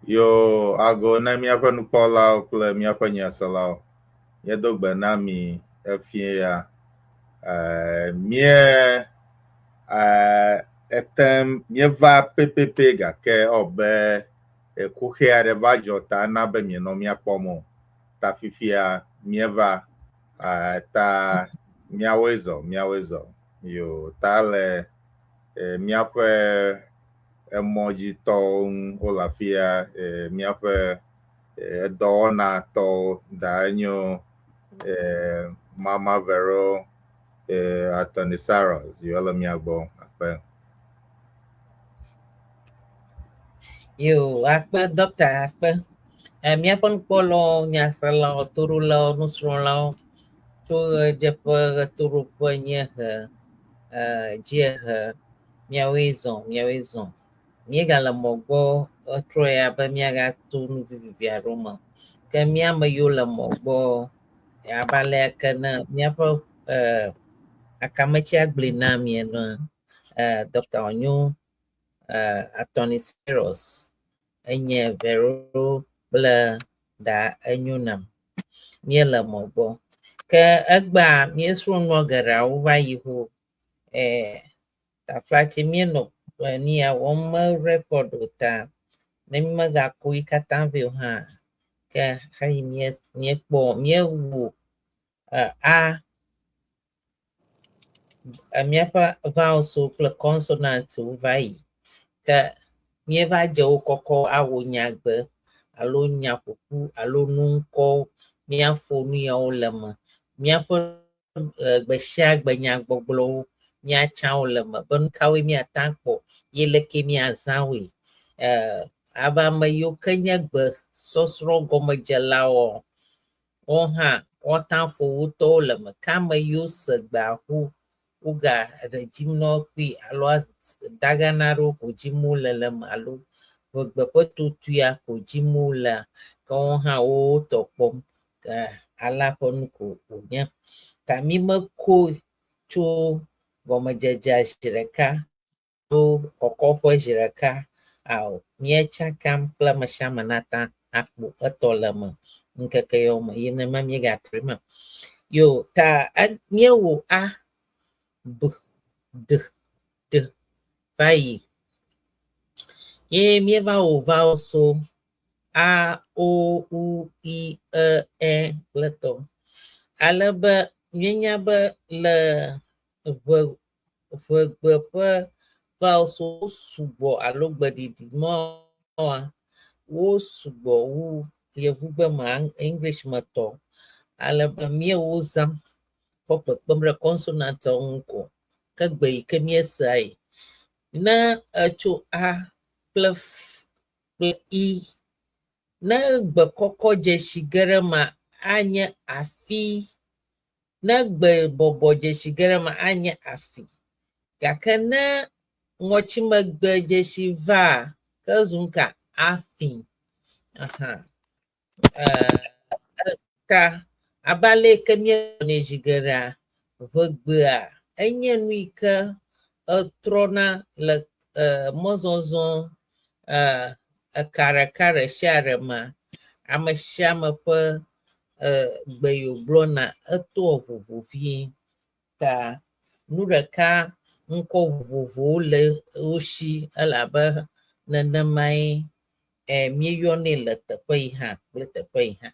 Yo, ago na miaƒe nukpɔlawo kple miaƒe nyaselawo. Miedo gbe Naami efie ya. Etem mieva pepepe gake ɔbe kuxi aɖe va dzɔ ta na be mienɔ miakpɔm o. Ta fifia mieva ta miawoe zɔ. Yo, ta le miaƒe emɔdzitɔwo ŋu wole afi ya, miaƒe dɔwɔnatɔwo da Enyo, Mama Vero, Atty. Cyrus, yole mia gbɔ akpe. Yo, akpe dɔkta akpe. Miaƒe nukpɔlawo, nyaselawo, toɖolawo, nusrɔ̃lawo tso ɣedzeƒe ɣetoɖoƒe nye dziehe miawoe zɔ. Míegale mɔ gbɔ trɔ ya be míagato nu vivivi aɖewo me. Ke míame yiwo le mɔ gbɔ abe alea ke ne míaƒe akametsi agble na mienɔ Dr. Enyo, Atty. Cyrus, enye Vero kple da Enyo nam. Míele mɔ gbɔ. Ke egba míesrɔ̃nua geɖeawo va yi ho. Taflatsi míenɔ nia wɔm rekɔd o ta ne mímegakɔ yi katã vɛ o hã. Ke xeyi míekpɔ míewu míaƒe vowelswo kple consonantwo va yi. Ke míeva dze wo kɔkɔ awɔ nyagbe alo nyaƒoƒu alo nuŋkɔ míafɔ nu yawo le me. Míaƒe gbe sia gbe nyagbɔgblɔwo míatsã wo le me be nu kawoe míata kpɔ ye leke míazã woe. Abe ame yiwo ke nye gbe sɔsrɔ̃ gɔmedzelawo wo hã woata fɔ wotɔwo le me. Ke ame yiwo se gbea ƒu woga ɖe dzim na wo kpui alo dagana ɖewo ko dzim wole le me alo gbe ƒe tutuia ko dzim wole, ke wo hã wotɔ kpɔm. Ke ala ƒe nu ko wònye. Ta mi meko tso gɔmedzedzea zi ɖeka to kɔkɔƒe zi ɖeka ao. Míetsakam kple ame sia ame nata akpɔ etɔ le me ŋkeke yawo me ye nenema míegatrɔe me. Yo, ta míewɔ a b d va yi. Ye míeva wɔ vowelswo a o u I e kple tɔ. Ale be míenya be le Eʋegbe ƒe vowelswo sugbɔ alo gbeɖiɖi mawoa wo sugbɔ wu Yevugbe me English me tɔ. Ale be míewo zãm kɔ kpekpem ɖe consonantwo ŋu ko. Ke gbe yi ke míeseae. Ne etso a kple f kple I, ne gbe kɔkɔ dzesi ge ɖe me anye afi. Ne gbe bɔbɔ dzesi ge ɖe me anye afi. Gake ne ŋɔtsimegbe dzesi va ke zu ka afi. Ta abe ale ke míewɔnɛ zi geɖea, ʋegbea enye nu yi ke etrɔna le mɔzɔzɔ eka ɖeka ɖe sia ɖe me. Ame sia ame ƒe gbe yiwo gblɔna etoa vovovi. Ta nu ɖeka ŋkɔ vovovowo le wo si elabe nenemae míeyɔnɛ le teƒe yi hã kple teƒe yi hã.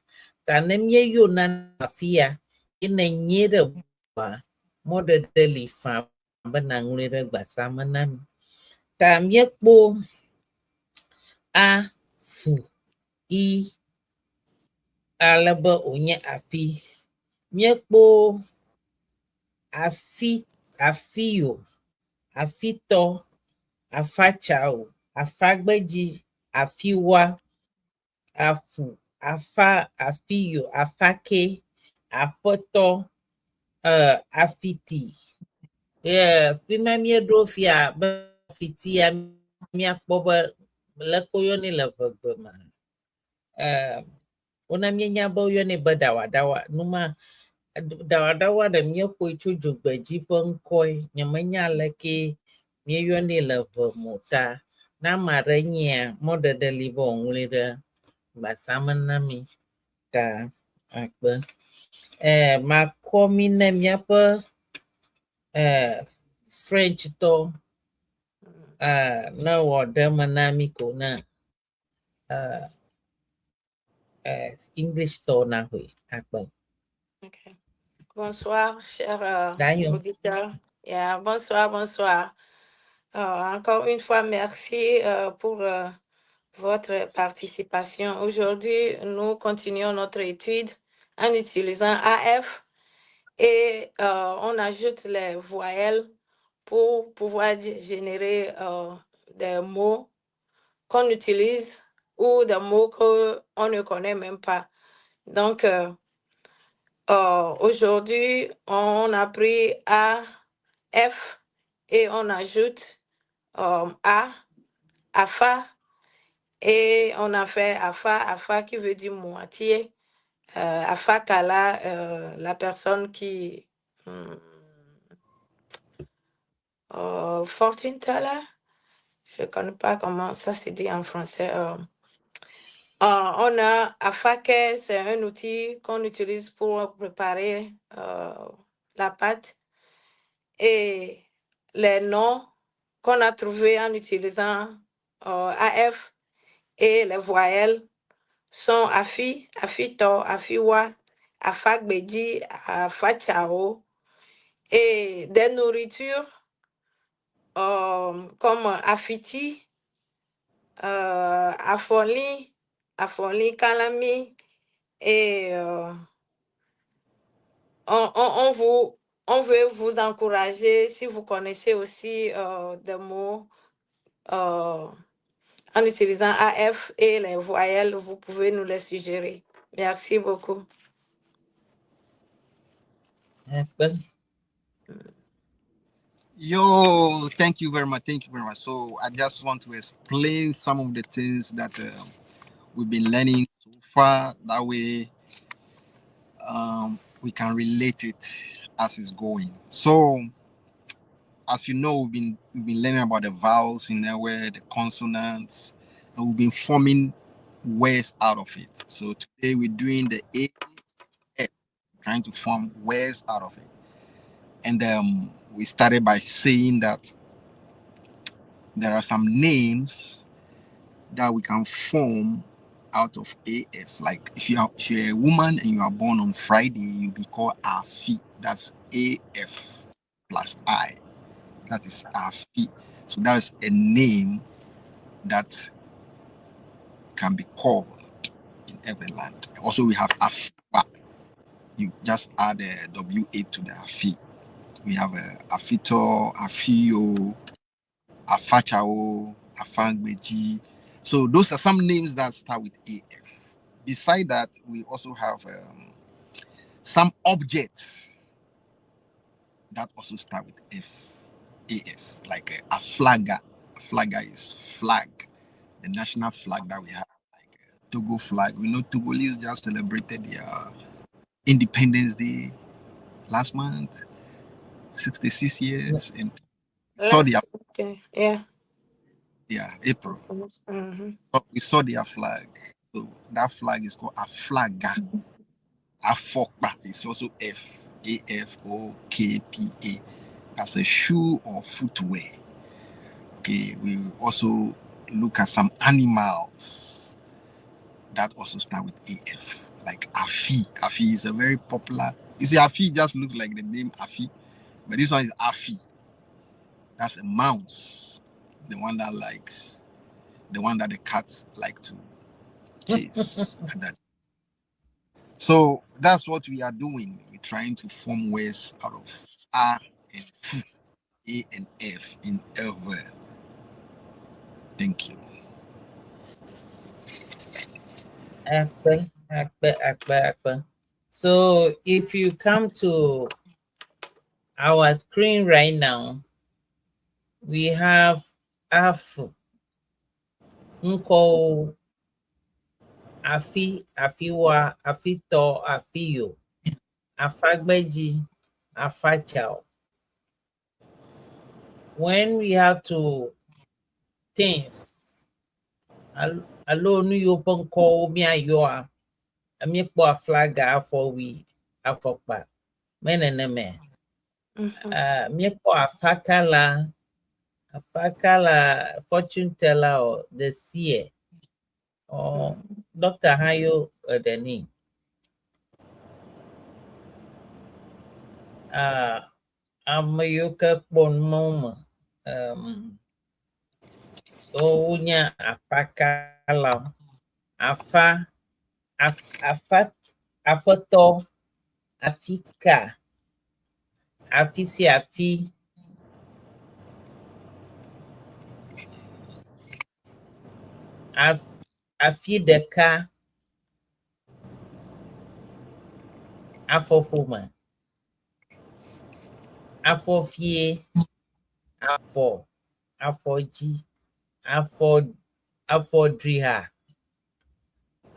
Ta ne míeyɔ nane afia ye ne nye ɖe bua mɔɖeɖe li faa be naŋlɔe ɖe gbasa me na mi. Ta míekpɔ a fu I ale be wònye afi. Míekpɔ afiyo, afitɔ, afatsao, afagbedzi, afiwa, afu, afa, afiyo, afake, aƒetɔ, afiti. Fima míeɖo fia be afitia míakpɔ be leke woyɔnɛ le Eʋegbe me. Wona míenya be woyɔnɛ be ɖawaɖawa. Numa ɖawaɖawa ɖe míexɔe tso dzogbedzi ƒe ŋkɔe. Nyemenya leke míeyɔnɛ le Eʋe me o ta na marenya mode de libo onwere basama nami ka akpe makomi ne miape French to na wode manami ko na English to na hui akpe. Okay. Bonsoir, chers Daniel. auditeurs. Yeah, bonsoir, bonsoir. Encore une fois, merci pour votre participation. Aujourd'hui, nous continuons notre étude en utilisant AF et on ajoute les voyelles pour pouvoir générer des mots qu'on utilise ou des mots qu'on ne connaît même pas. Donc, aujourd'hui, on a pris A, F et on ajoute A, AFA, et on a fait AFA qui veut dire moitié. AFA Kala, la personne qui... fortune teller, je ne connais pas comment ça se dit en français. On a AFAKE, c'est un outil qu'on utilise pour préparer la pâte. Et les noms qu'on a trouvés en utilisant AF et les voyelles sont AFI, AFITO, AFIWA, AFAGBEDI, AFACHAO. Et des nourritures comme AFITI, Afoli, Kalami. Et on veut vous encourager, si vous connaissez aussi des mots en utilisant AF et les voyelles, vous pouvez nous les suggérer. Merci beaucoup. Yo, thank you very much. Thank you very much. So I just want to explain some of the things that we've been learning so far. That way we can relate it as it's going. So as you know, we've been learning about the vowels in Ewe, the consonants, and we've been forming words out of it. So today we're doing the A, F, trying to form words out of it. And we started by saying that there are some names that we can form out of AF. Like if you're a woman and you are born on Friday, you'll be called Afi. That's AF plus I. That is Afi. So that is a name that can be called in every land. Also, we have Afiwa. You just add a W8 to the Afi. We have Afito, Afio, Afachao, Afangbeji. So those are some names that start with AF. Beside that, we also have some objects that also start with AF, like a flagger. A flagger is flag, the national flag that we have, like Togo flag. We know Togolese just celebrated their Independence Day last month, 66 years, and Okay, yeah. Yeah, April. Mm-hmm. We saw their flag. So that flag is called a flagger. Afokpa is also F. AFOKPA. That's a shoe or footwear. Okay, we also look at some animals that also start with AF, like Afi. Afi is a very popular. You see, Afi just looks like the name Afi, but this one is Afi. That's a mouse, the one that the cats like to chase. So that's what we are doing. We're trying to form words out of A and F, A and F in Ewe. Thank you. Akpe. So if you come to our screen right now, we have Afu, Nko, Afi, Afiwa, Afito, Afiyo, Afagbeji, Afachao. When we have to things alo nu yo penko mi ayo a mi kpo aflaga afọ wi afọkpa meneneme mi kpo afakala fortune teller or the seer or Dr. Hayo Deni amayoka pon moma unya apakala afato afika afisi afi afi deka afọpoma afọfie afọji afọdriha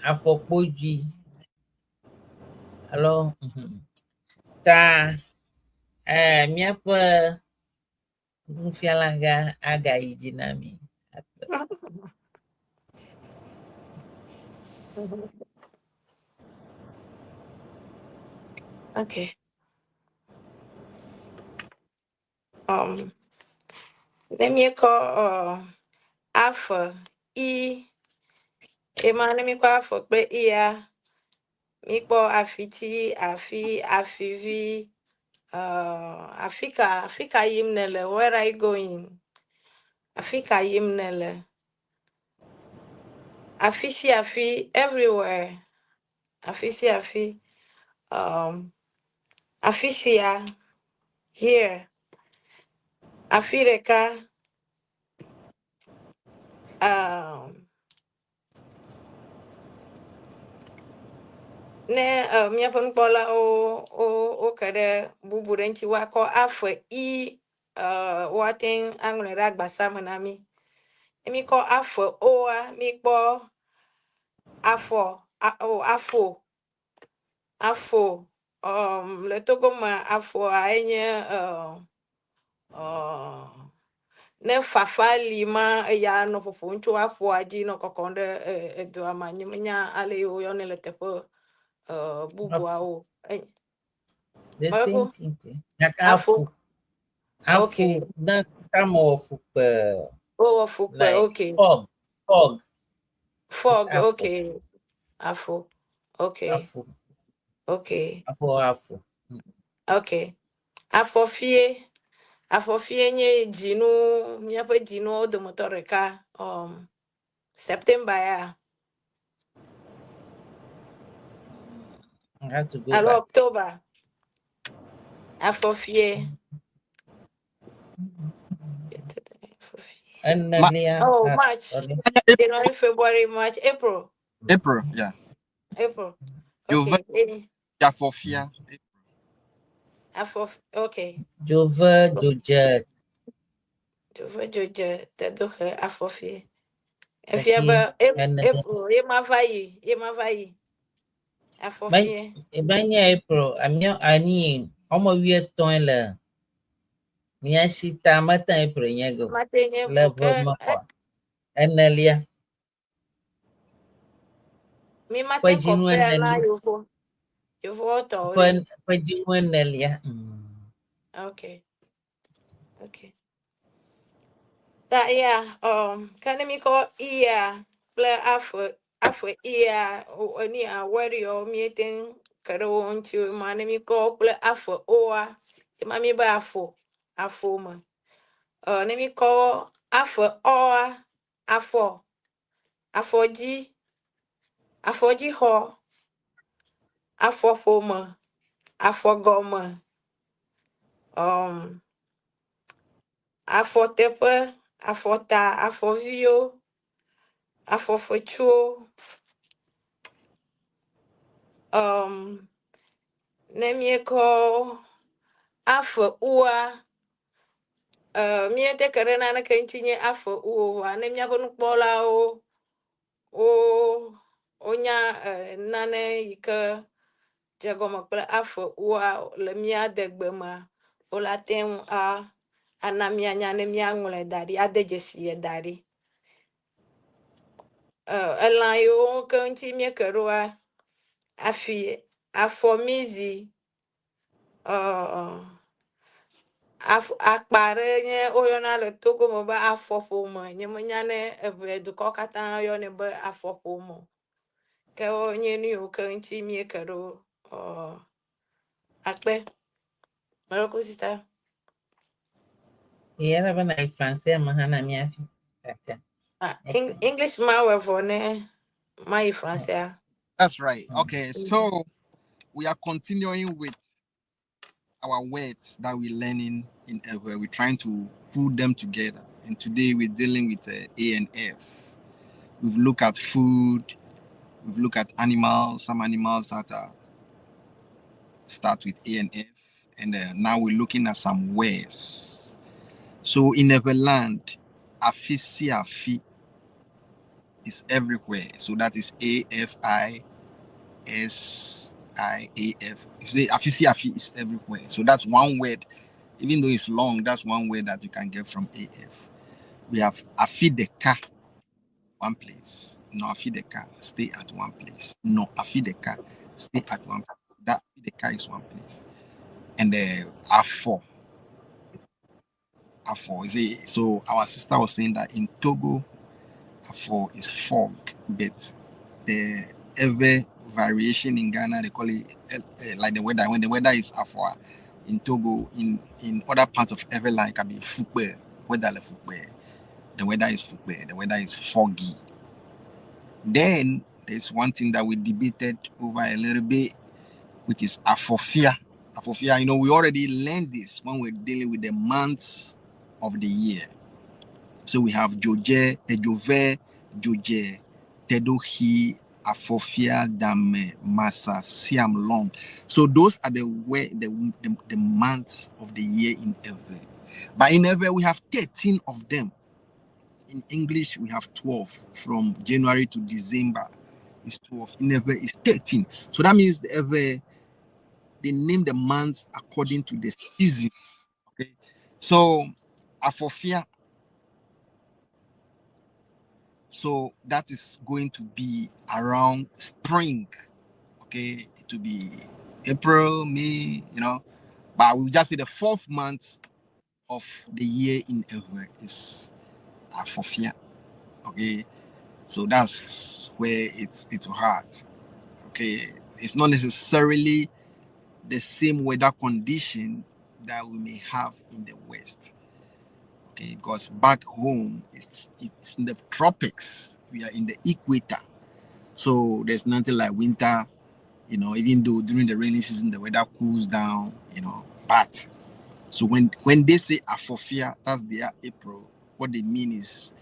afọkpoji alo ta miaƒe nufialaga agayi dzi na mi. Okay. Let me call Alpha E. Let me call Alpha B E. Me call Afiti Afivi Africa Yimnele. Where are you going? Africa Yimnele. Afi everywhere. Afi Afisia here. Afireka ne mia pon bola o kare buburenchi wa ko afwe I waten angle ragbasa manami mi ko afwe o mi po afo le togo ma afo enye ne fafa lima ya no fofo ncho afo aji no kokonde edo amanyi nya ale yo ne le tepo bubuao The same thing. Like afo okay. That's some of like Okay. fog. Fog, okay. Afo. Okay. Afo. Okay. Afo. Okay. Afofie nye jinu miape jinu de motoreka September ya. I have to go Alo back. October. Afofie. And March. January, February, March, April. April, yeah. April. Okay. Afofia. Okay. Jove Jojet. Tedoche Afofie. If you ever April, ye mavayi. Afofie. April. Ani almost we ton Mia shita mata April nyego. Level mako. Enelia. Mi maten compare na yovo to. Enelia. Okay. That yeah, can me call play after any where you meeting karo on to man me call play after mami ba afo man. Let me call after afoji ho afo foma afo goma afo tepe afo ta afo vio afo fochuo let me call afo ua mi te karena na kentinye afo ua ne mi abonu pola o nya nane ika jagoma pla afo ua le mi adegbe ma o la tem anamia nya ne mi angule dari adejesi dari elan yiwo ke ŋuti míeke ɖoa afi afɔmizi akpa ɖe nye woyɔna le Togo me be afɔƒome nye menya ne eve dukɔ katã yɔnɛ be afɔƒome ke wonye nu yiwo ke ŋuti míeke ɖo akpe meroko sista Yera bana français mahana miafi. Okay. English ma wevɔ ne ma yi français. That's right. Okay, so we are continuing with our words that we're learning in Ewe. We're trying to put them together. And today we're dealing with A and F. We've looked at food. We've looked at animals. Some animals that start with A and F. And now we're looking at some words. So in Ewe land, afi is everywhere. So that is AFISIAF. You say afi is everywhere. So that's one word. Even though it's long, that's one word that you can get from AF. We have afideka, one place. No afideka, stay at one place. No afideka, stay at one place. That afideka is one place. And the afo. So our sister was saying that in Togo, afo is fog, but the every variation in Ghana, they call it like the weather. When the weather is afo, in Togo, in other parts of every line can be fukbe, weather le fukbe. The weather is fukbe, the weather is foggy. Then there's one thing that we debated over a little bit, which is afofia. Afofia, we already learned this when we're dealing with the months of the year. So we have Joje, Ejove, Joje, Tedohi, Afofia, Dame, Masa, Siam, Long. So those are the months of the year in Ewe. But in Ewe, we have 13 of them. In English, we have 12. From January to December is 12. In Ewe, is 13. So that means Ewe, they name the months according to the season. Okay. So Afofia. So that is going to be around spring. Okay, it will be April, May, but we'll just say the 4th month of the year in Ewe is Afofia. Okay, so that's where it's hard. Okay, it's not necessarily the same weather condition that we may have in the West. Okay, because back home it's in the tropics. We are in the equator, so there's nothing like winter. Even though during the rainy season the weather cools down. But so when they say Afofia, that's their April. What they mean is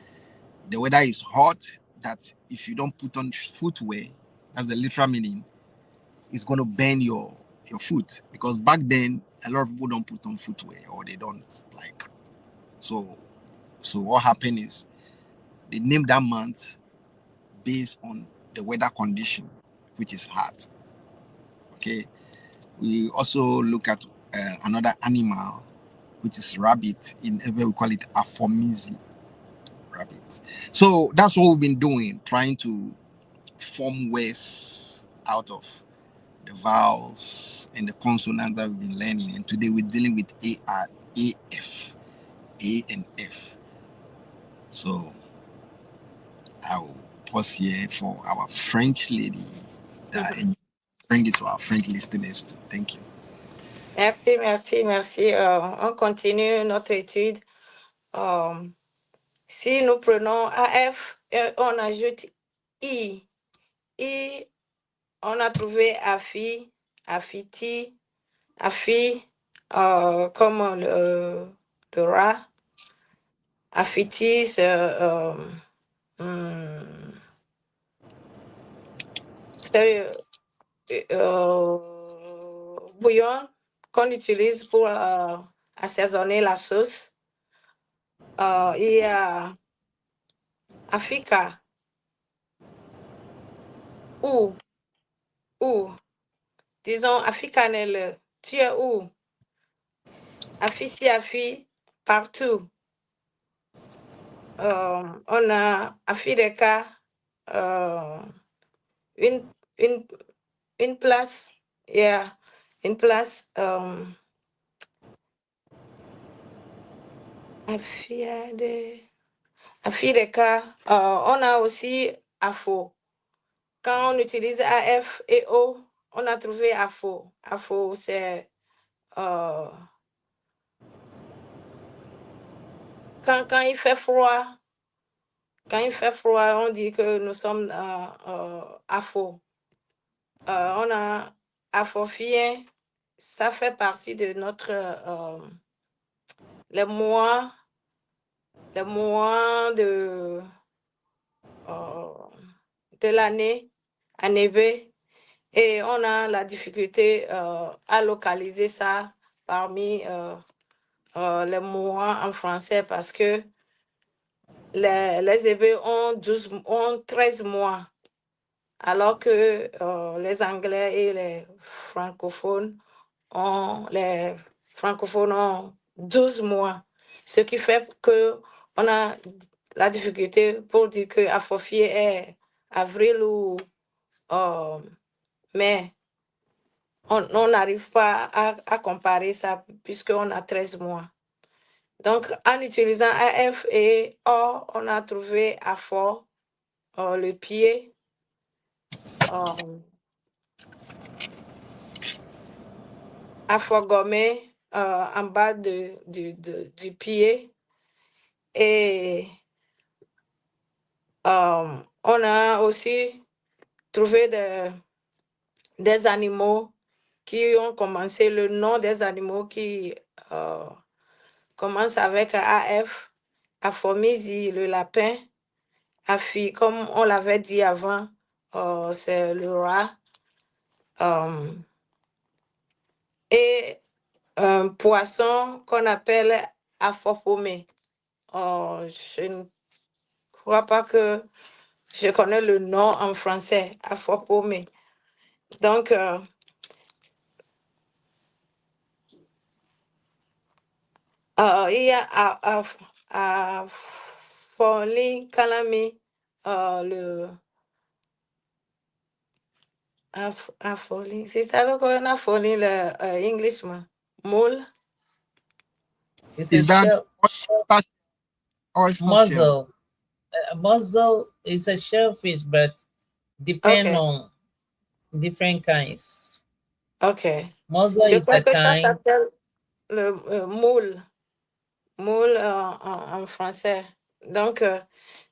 the weather is hot. That if you don't put on footwear, that's the literal meaning, it's going to burn your foot. Because back then a lot of people don't put on footwear, or they don't like. So what happened is they named that month based on the weather condition, which is hot. Okay. We also look at another animal, which is rabbit. In Ewe, we call it afomizi, rabbit. So that's what we've been doing, trying to form words out of the vowels and the consonants that we've been learning. And today we're dealing with AF, A and F. So I'll pause here for our French lady and bring it to our French listeners too. Thank you. Merci. On continue notre étude. Si nous prenons AF, on ajoute I. I, on a trouvé Afi, Afiti, Afi, comme le rat. Afiti, c'est bouillon qu'on utilise pour assaisonner la sauce. Il y a Africa. Où? Disons, Africanelle, tu es où? Afi, partout. On a Afideka, une place, une place Afireka, on a aussi AFO. Quand on utilise AF et O, on a trouvé AFO. AFO, c'est quand il fait froid. Quand il fait froid, on dit que nous sommes AFO. On a AFOFien, ça fait partie de notre les mois de l'année, année B, et on a la difficulté à localiser ça parmi les mois en français parce que les EB ont 13 mois, alors que les Anglais et les francophones ont 12 mois, ce qui fait que on a la difficulté pour dire que Afofié est avril ou mai. On n'arrive pas à comparer ça puisqu'on a 13 mois. Donc, en utilisant AF et O, on a trouvé AFO, le pied, AFO-gommé en bas du pied. Et on a aussi trouvé des animaux qui ont commencé, le nom des animaux qui commencent avec AF, Afomizi, le lapin, Afi, comme on l'avait dit avant, c'est le rat, et un poisson qu'on appelle Afopomé. Je ne crois pas que je connais le nom en français, Afopomé. Donc, il y a Afoli Kalami, le Afoli. C'est ça le qu'on a Afoli, le Englishman. Moule. Is that or it's not shell? Muzzle? Muzzle is a shellfish, but depend on different kinds. Okay. Muzzle is a kind. Le moule. Moule en français. Donc,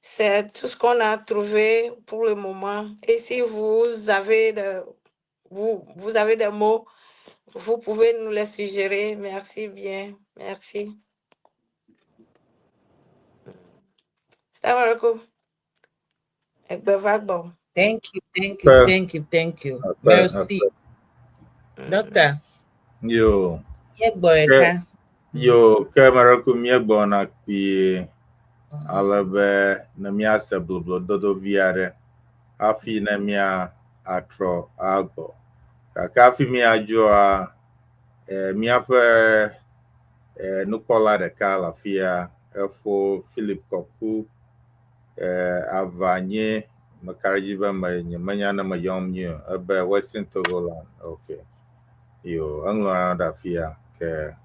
c'est tout ce qu'on a trouvé pour le moment. Et si vous avez vous avez des mots, vous pouvez nous les suggérer. Merci bien. Merci. Thank you. Merci. Doctor. Yo. Yegboeka. Yo, kamera kumye na pi alabe na mia se blublo dodo viare. Afi na mia atro agbo. Kafi mi ajoa mia pe nukola de kala fia efo Philip Koku avanye makarijiba manya na mayom nyo ebe Western Togoland. Okay. Yo, anglo da fia ke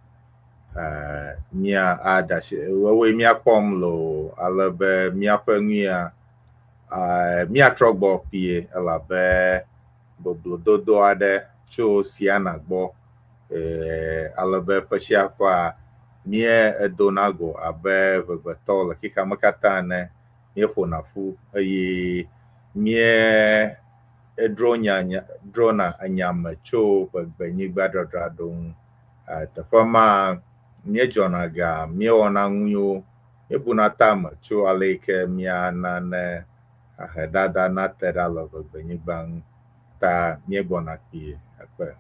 mia adash we mia pomlo alabe mia pengia mia trogbo pie alabe boblododo ade cho siana gbo alabe pashia kwa mie edonago abe vegbeto kika makata ne mie ponafu ayi mie drona anyama cho begbenyi gbadradradon tefama mie jonaga mie ona nyo ebunata ma cho aleke mia nane ahedada na tera lo begbenyi bang ta mie gbona pie akpe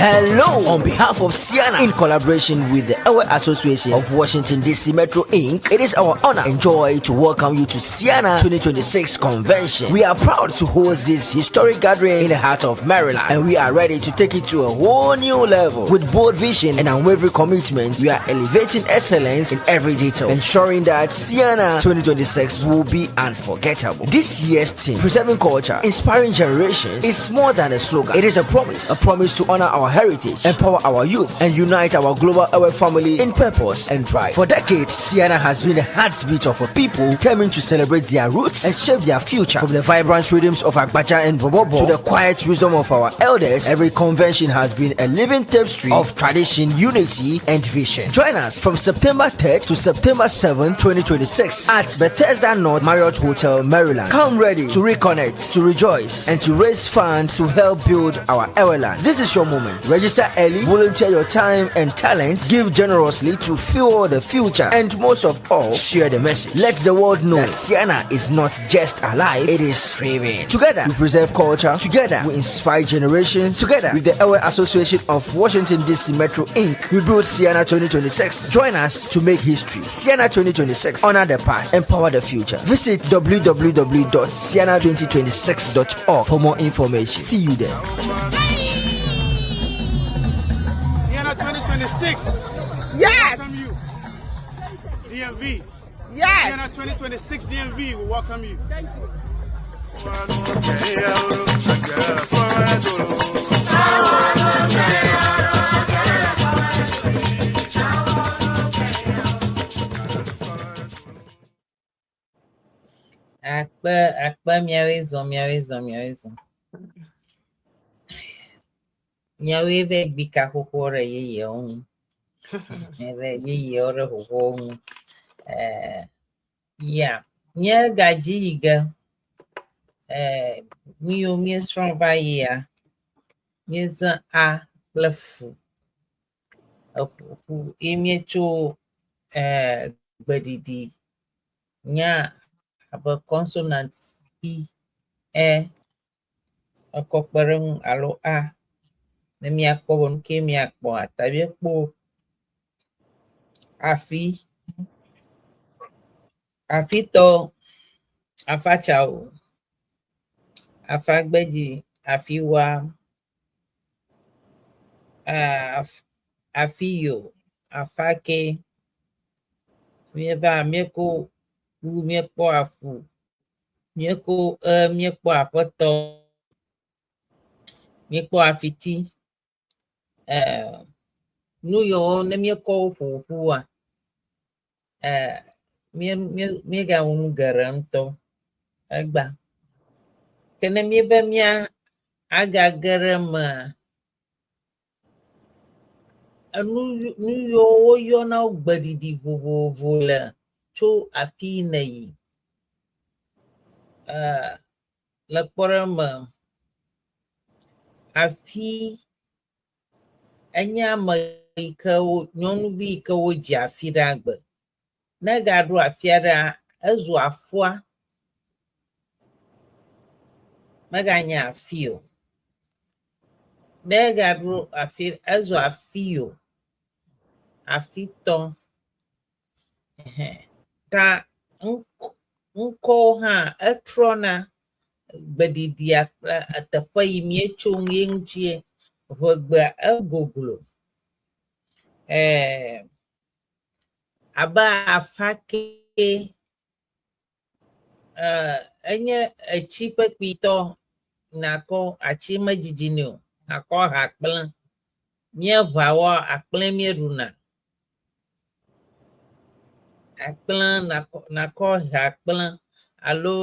Hello, on behalf of Sienna, in collaboration with the Ewe Association of Washington DC Metro Inc., it is our honor and joy to welcome you to Sienna 2026 Convention. We are proud to host this historic gathering in the heart of Maryland, and we are ready to take it to a whole new level. With bold vision and unwavering commitment, we are elevating excellence in every detail, ensuring that Sienna 2026 will be unforgettable. This year's theme, Preserving Culture, Inspiring Generations, is more than a slogan. It is a promise to honor our heritage, empower our youth, and unite our global Ewe family in purpose and pride. For decades, Sienna has been the heartbeat of a people determined to celebrate their roots and shape their future. From the vibrant rhythms of Agbaja and Bobobo to the quiet wisdom of our elders, every convention has been a living tapestry of tradition, unity, and vision. Join us from September 3rd to September 7th, 2026 at Bethesda North Marriott Hotel, Maryland. Come ready to reconnect, to rejoice, and to raise funds to help build our Ewe land. This is your moment. Register early, volunteer your time and talents, give generously to fuel the future, and most of all, share the message. Let the world know that Sienna is not just alive, it is thriving. Together, we preserve culture. Together, we inspire generations. Together, with the Ewe Association of Washington DC Metro Inc., we build Sienna 2026. Join us to make history. Sienna 2026. Honor the past. Empower the future. Visit www.sienna2026.org for more information. See you there. Sienna 2026. Yes. Welcome you. DMV. Yes. Sienna 2026 DMV will welcome you. Thank you. Akpa miawezo. Nyawo Eʋegbe kako re yeye on. Re yeye ore ho. Yeah. Nya gaji iga. Miyo mi Srɔ Eʋegbe. Miza a lefu. Apu emiecho gbedidi. Nya aba consonants I, E, akokpereng alo A. Ne miakpo bon ke miakpo atabi kpo afi to afachao afagbeji afiwa afiyo afake mieva mieko miekpo afu mieko miekpo apoto miekpo afiti nuyo ne mieko fuwa miega unu garanto agba kene miebe mia agagarama nuyo woyo na gbadidi vovovo le tso afi nei le kporama afi enya ke nyɔnuvi ke wo dzi afi ɖe agbe ne gaɖo afia ɖe ezu afua meganye afi o ne gaɖo afi ezu afi o afi tɔ ta ŋkɔ hã etrɔna gbedidi teƒe yi mietso ŋu ŋutie Eʋegbe egoglo abe afake enye etsi kpekpetɔ nakɔ atsi medzidzi ne o nakɔ ha akplẽ míeʋawɔ akplẽ míeɖuna akplẽ nakɔ ha akplẽ alo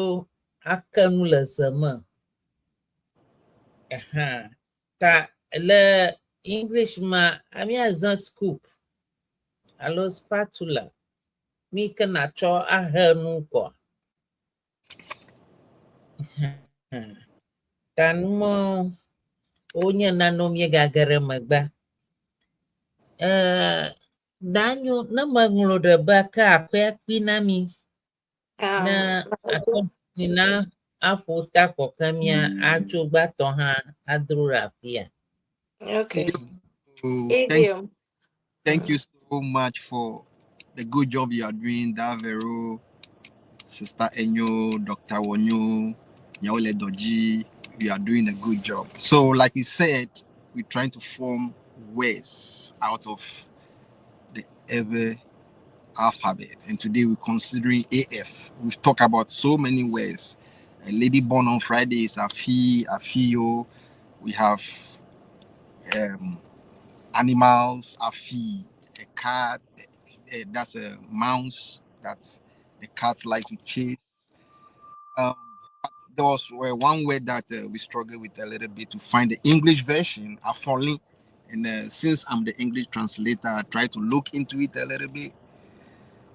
ake nu le ze me ta le English ma miazã scoop alo spatula mi ke natsɔ ahe nu kɔ ta numɔ wonye nane miegage ɖe megbe danyo ne meŋlɔ ɖe be ke akɔe kpi na mi ne akɔnina aƒo ta kɔke mia atso gbatɔ hã adro ɖe afia Okay. So Idiom. thank you so much for the good job you are doing, Vero, Sister Enyo, Dr. Wonyo, Nyawo Doji. We are doing a good job. So, like we said, we're trying to form words out of the Ewe alphabet. And today we're considering AF. We've talked about so many words. A lady born on Friday is Afi, Afio. We have animals, Afi, a cat, that's a mouse that the cats like to chase. But there was one word that we struggled with a little bit to find the English version, Afoli. And since I'm the English translator, I try to look into it a little bit.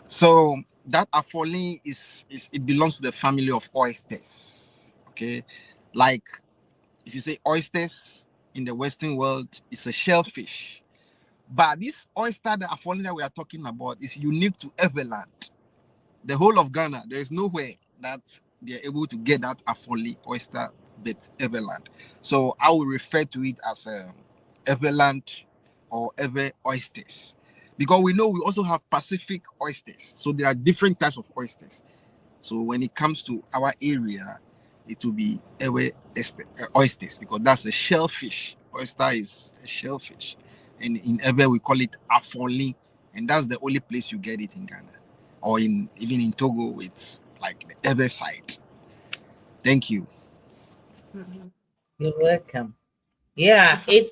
So that Afoli is it belongs to the family of oysters. Okay, like if you say oysters in the Western world, it's a shellfish. But this oyster, the Afoli that we are talking about, is unique to Everland. The whole of Ghana, there is nowhere that they are able to get that Afoli oyster but Everland. So I will refer to it as Everland or Ever oysters. Because we know we also have Pacific oysters. So there are different types of oysters. So when it comes to our area, it will be Ewe oysters because that's a shellfish. Oyster is a shellfish. And in Ewe, we call it Afoli. And that's the only place you get it in Ghana. Or even in Togo, it's like the Ewe side. Thank you. You're welcome. Yeah, it's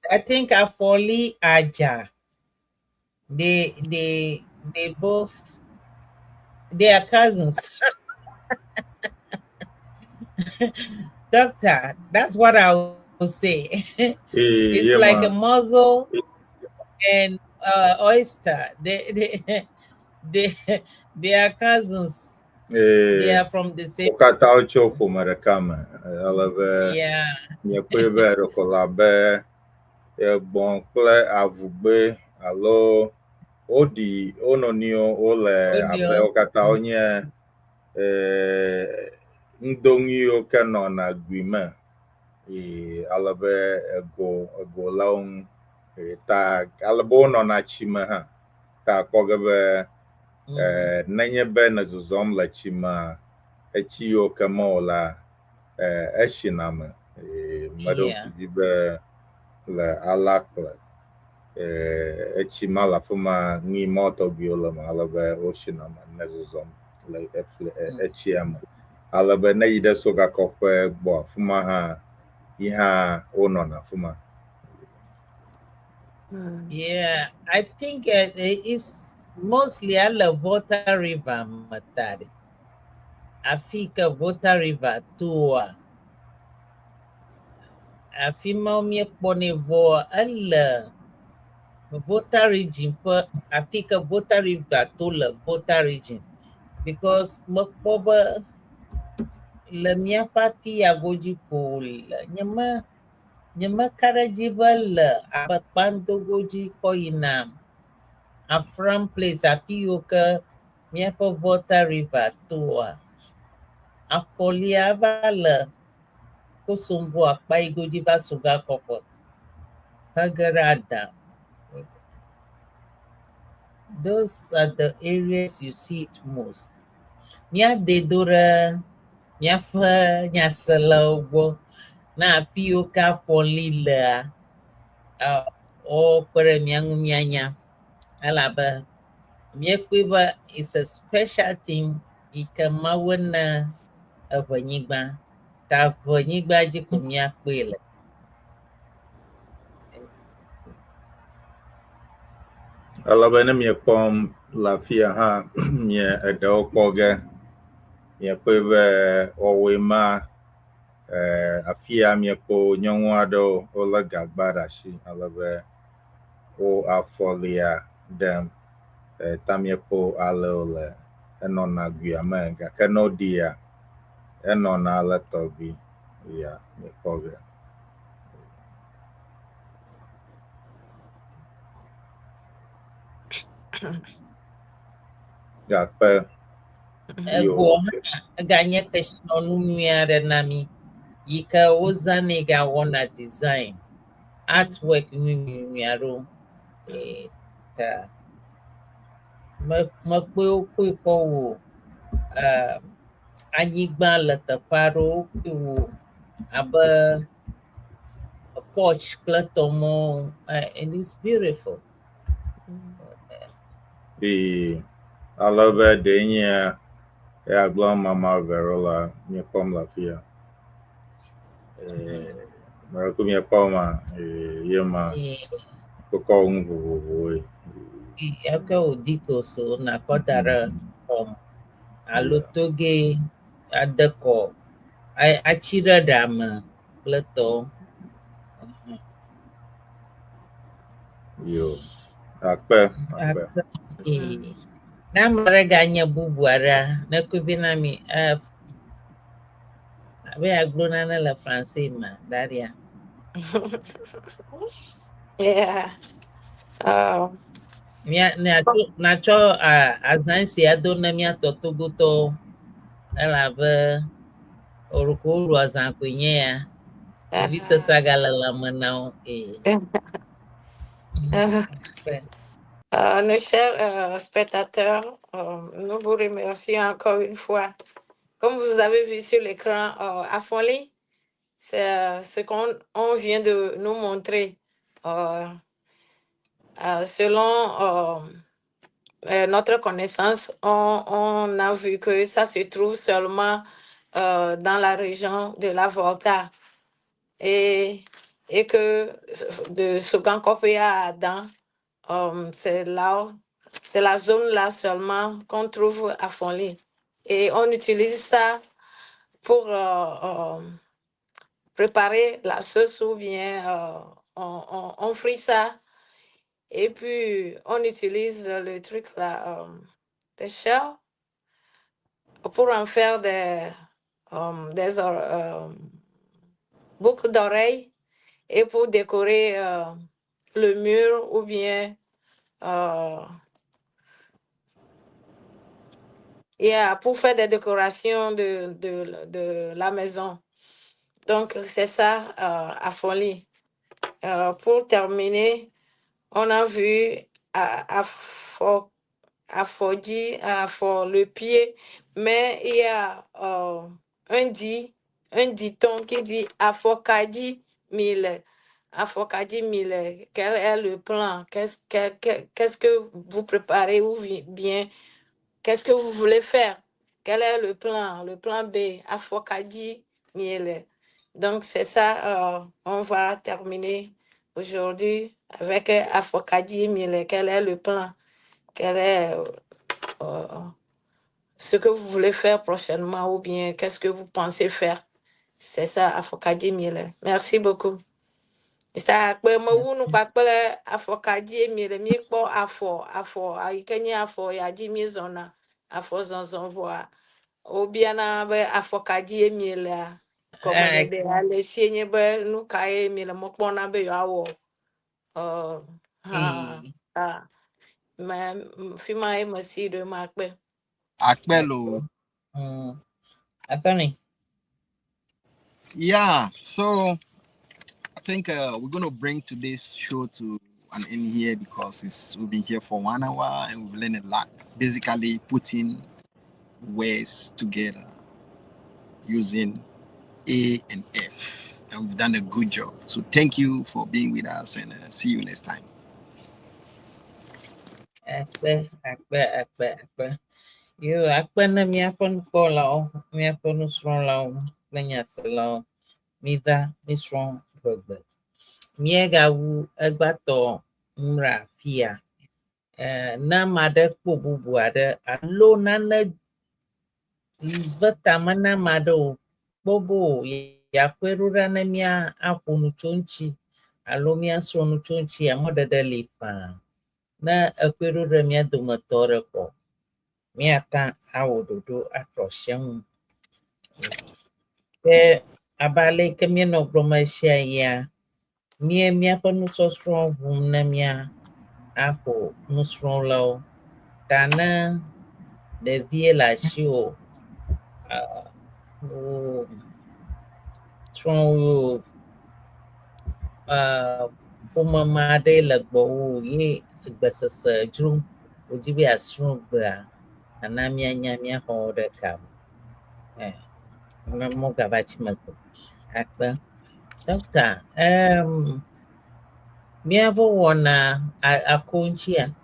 I think Afoli Aja. They both they are cousins. Doctor, that's what I would say. It's Yeah, like a man. mussel and oyster. They are cousins. They are from the same. Okata ocho for Marakama. Alave, Yeah. Nyakwebe, Rokolabe, Bonkle, Avugbe, Alo, Odi, Ononio, Ole, Abe, Onion. Okata Onye, Ndongio Canon, Agreement, Alave, Ego Long, Tag, Alabon on Achimaha, Ta Kogabe, Nanya Ben as Zom La Chima. Echio Kamola Eshinam Mado Yeah. Jibe la Alakla Echimala Fuma Ni Moto Biola Malabe Oshinam Nezozom like Echiam Alabe Naida Soga Kope Bo Fumaha Iha Onona Fuma. Yeah, I think it's mostly a la Volta River Matari. Afika Volta River Tua. Afima mi ponevo alla Volta region per Afika Volta River to la Volta region. Because Mokoba la mia party agoji pol nyama karajibal abakpando goji koinam. A from place apioka miapo Volta River toa. A poliavala kosombo akpa igoji basuga koko. Kagarada. Those are the areas you see it most. Nya dedora, nya fa, nya salawbo, na apioka polila. O kwere miangu mianya. Alaba. Miekwiba is a special thing. Ikamawana Eʋegbe. Ta Eʋegbe jiko miakpele. Alabe ne mi pom la fia ha mi edo koge mi pebe owema afia mi po nyonwu ado ola gagbara shi alabe o afolia dem tamiepo ale ole eno na gui amenga keno dia eno na ale tobi ya mi koge ya pe Ego ganye keshno numiare nami. Yika ozane ga wana design. artwork miaro ta makpe okwe ko wo anyigba le teƒe aɖewo kpli wo abe porch kple tɔmɔ and it's beautiful. Ale be ɖe nye ya gblɔ mama Vero la miekpɔm le afi ya. Meko miekpɔma ye ma kɔkɔ nu vovovowoe. Eke wòdi koso nakɔ da ɖe xɔm alo toge ade kɔ atsi ɖe ɖame kple tɔwo. Yo, akpe. Ne ame aɖe ganye bubu aɖe ne koe na mi abe agblɔ nane le français ma daria. Yeah. Natsɔ azã sia do ne míatɔ togotɔwo elabe oroko woɖu azã koe nye ya. Ɖevi sesea gale lãme na wo. Nos chers spectateurs, nous vous remercions encore une fois. Comme vous avez vu sur l'écran, à Folie, c'est ce qu'on vient de nous montrer. Selon notre connaissance, on a vu que ça se trouve seulement dans la région de la Volta et que de Sogankopea à Adam, c'est la zone là seulement qu'on trouve à Fonli. Et on utilise ça pour préparer la sauce ou bien on frit ça. Et puis, on utilise le truc là, des shells, pour en faire des boucles d'oreilles et pour décorer le mur ou bien pour faire des décorations de la maison. Donc, c'est ça à Folie. Pour terminer, on a vu à le pied, mais il y a un dicton qui dit Afokadi mille. Afokadi mille. Quel est le plan? Qu'est-ce que vous préparez ou bien qu'est-ce que vous voulez faire? Quel est le plan? Le plan B, Afokadi mille. Donc c'est ça, on va terminer aujourd'hui avec Afokadi mille. Quel est le plan? Quel est ce que vous voulez faire prochainement ou bien qu'est-ce que vous pensez faire? C'est ça, Afokadi mille. Merci beaucoup. Ça, Afokadi mille, mi po afo, aikeni afo, ya di mi zona, afo zonzon voa. Obiana be Afokadi mille. Comme on dit, allez, si n'y be nous kaye mille, mo pona be yawo. Mais fima e masi de makbe. Akbelo. Atty. Yeah, so I think we're going to bring today's show to an end here because we've been here for 1 hour and we've learned a lot. Basically, putting words together using A and F. And we've done a good job. So thank you for being with us and see you next time. Akbe. You akbe na miapon ko lao, miapon usron lao, lenyaselo, miva, misron, Eʋegbe. Miega wu egbato mra fia. Na made kpo bubu ade alo nane veta mana mado bobo ya kweru na mia aponu chonchi alo mia sonu chonchi amodede lipa na ekweru mia dometore ko mia ta awododo atroshen ke abale ke mia no bromashia ya mia ponu so strong hum na mia aho no strong low kana de vie la shio strong ƒomema aɖe le gbɔwò ye egbesese dzrom wòdzi be asrɔ̃ gbea ana mianya míaxɔ ɖeka me mogava tsi megbe akpe dɔkta míaƒe wɔna akontsia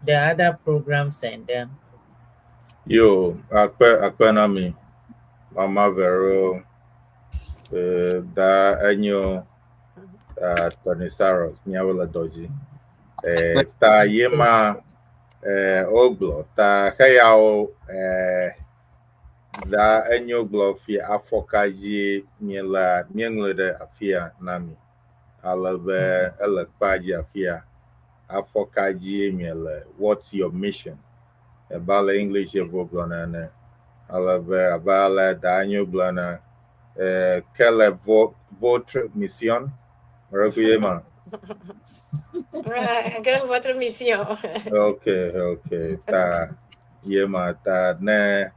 the other programs and them Yo, akpe Naami, Mama Vero, da Enyo, Atty. Cyrus, Nyawo le dɔdzi. Ta yema ogblɔ, ta heyawo da Enyo gblɔ fi afɔkadzi míeŋlɔe ɖe afia Naami. Alebe ele kpadzi afia afɔkadzi miele. What's your mission? About English gblɔ nene. Alebe abale da Enyo gblɔ na quelle est votre mission? Recueillez-moi. Quelle est votre mission? Okay. Ta yema ta ne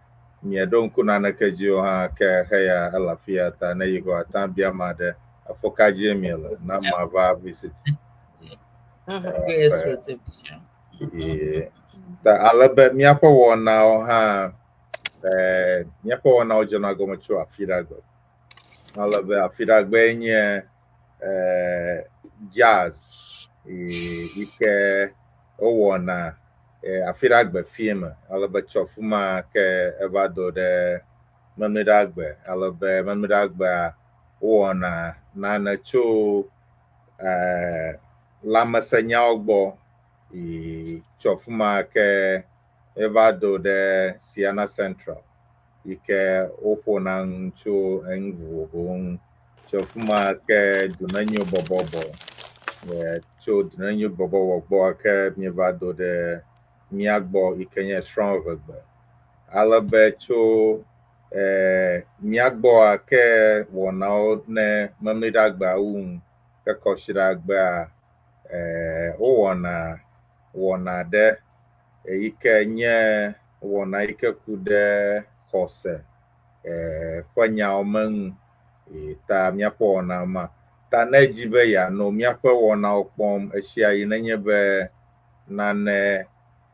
miedo ŋku na ke dzio hã ke heya elafia ta ne yi go ata bia ma ɖe afɔkadzi miele na mava visit. Ta alebe míaƒe wɔnawo hã míaƒe wɔnawo dzena gɔme tso afi ɖa gbe. Alebe afi ɖa gbe nye jazz yi ke wowɔna afi ɖa gbe fie me. Alebe tso afi ma ke eva do ɖe memi ɖa gbe. Alebe memi ɖa gbea wowɔna nane tso lãmesenyawo gbɔ tso afi ma ke eva do ɖe Siena Central yi ke woƒona ŋu tso enu vovovowo ŋu. Tso afi ma ke dunenyo bɔbɔbɔ tso dunenyo bɔbɔbɔ gbɔ ke mieva do ɖe mía gbɔ yi ke nye Srɔ Eʋegbe. Alebe tso mía gbɔa ke wɔnawo ne memi ɖa gbea wu ke kɔsi ɖa gbea wowɔna wɔna ɖe yi ke nye wɔna yi ke ku ɖe xɔse ƒe nyawo me ŋu. Ta míaƒe wɔna ma ta ne dzi be yeanɔ míaƒe wɔnawo kpɔm esia yi nenye be nane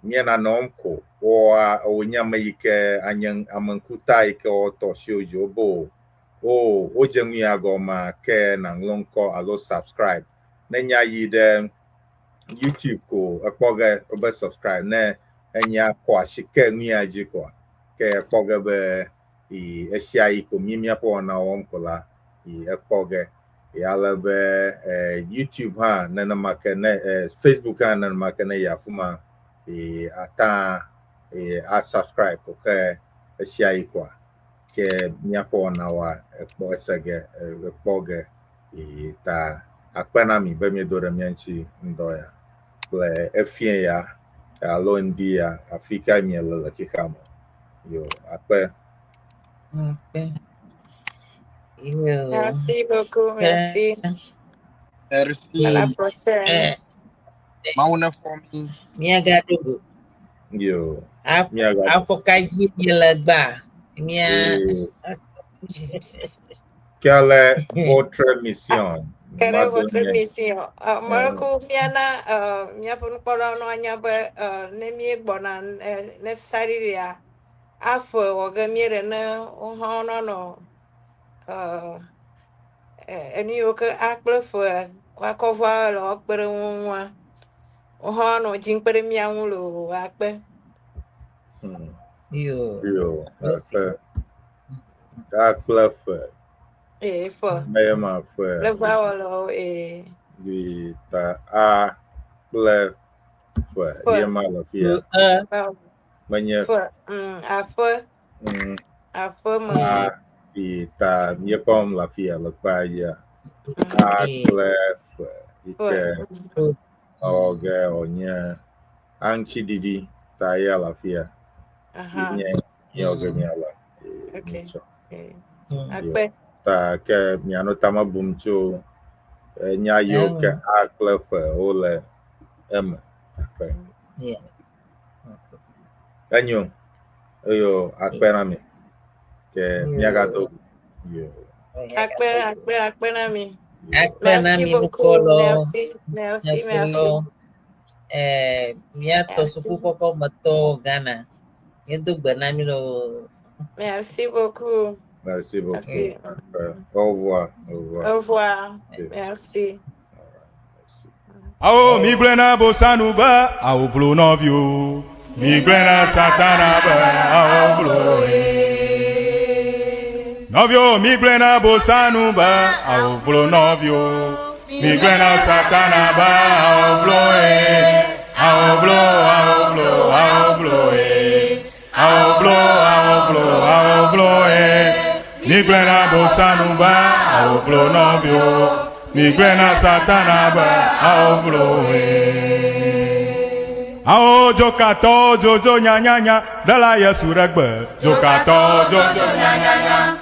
mie nane wɔm ko wonye ame yi ke anye ame ŋkuta yi ke wɔtɔ si dzi wobe wodze ŋui agɔma ke naŋlɔ ŋkɔ alo subscribe. Ne nya yi ɖe YouTube ko ekpɔ ge wobe subscribe ne enya kɔ asi ke ŋuia dzi koa ke ekpɔ ge be esia yi ko míaƒe wɔna wɔm ko la ekpɔ ge. Alebe YouTube hã nenema ke ne Facebook hã nenema ke ne yi afi ma ata subscribe ko ke esia yi koa ke míaƒe wɔnawoa ekpɔ ese ge ekpɔ ge ta akpe Naami be miedo ɖe mía ŋuti ŋdɔ ya kple efie ya alo ŋdi ya afi ka miele le xixa me. Yo akpe. Merci beaucoup, merci. Merci. À la prochaine. Mauna for me. Miagadogo. Yo. Afɔkadzi miele gbea Quelle est votre mission? Quelle est votre mission? Marco miana miaƒe nukpɔlawo nɔ anya be ne míegbɔna ne sariria afɔ wɔ ge mie ɖe ne wohã nɔnɔ enu yiwo ke akple fe woakɔ va le woakpe ɖe ŋua wohã nɔ dzi kpe ɖe mía ŋu loo akpe. Yo akpe. Akple fe. Fe. Meyema fe. Le va wɔ le ta a kple fe. Yema le fia. Menye fe. Aƒe. Aƒe me. Ta míekpɔm le afia le kpa dzia. A kple fe yi ke ewɔ ge wònye aŋutiɖiɖi ta ya le afia. Nye yewɔ ge míale. Akpe. Ta ke mianɔ tame bum tso nya yiwo ke a kple fe wole eme. Akpe. Enyo. Eyo akpe Naami. Ke miagado. Yo. Akpe Naami. Akpa Naami Merci beaucoup. Nukolo. Merci. Miato suku koko mato Ghana. Yendo Naami no. Merci beaucoup. Merci beaucoup. Merci. Au revoir. Au revoir. Merci. Ao mi blena bosanuba, ao vlo novio. Mi blena satanaba, ao vlo. Novio, mi blena bosanuba, ao vlo novio. Mi blena satanaba, ao vlo. Ao vlo. Mi blena bosanuba, ao vlo novio. Mi glena satanaba ao bloe. Ao jokato jojo nya dala ya suragba. Jokato jojo nya.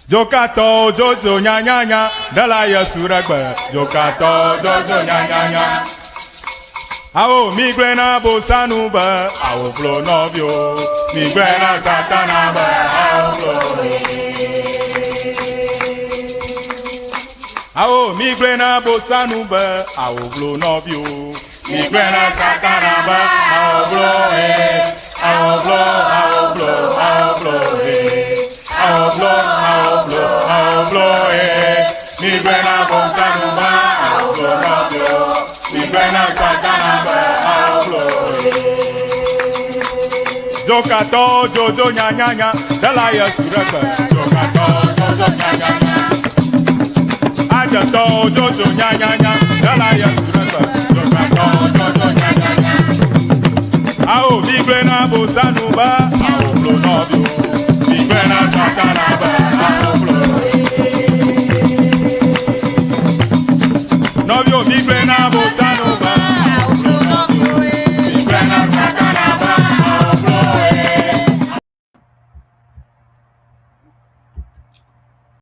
Jokato jojo nya dala ya suragba. Jokato jojo nya. Ao mi glena bosanuba ao blo novio. Mi glena satanaba ao bloe. Ao mi glena bosanuba, ao vlo novio. Mi glena satanaba, ao vlo. Mi glena bosanuba, ao vlo novio. Mi glena satanaba, ao vlo. Jokato jojo nya, dala ya suraba. Jokato jojo nya. Ajato jojo nya, dala ya suraba. Jojo nya. Ao mi glena bosanuba, ao vlo novio. Mi glena satanaba, ao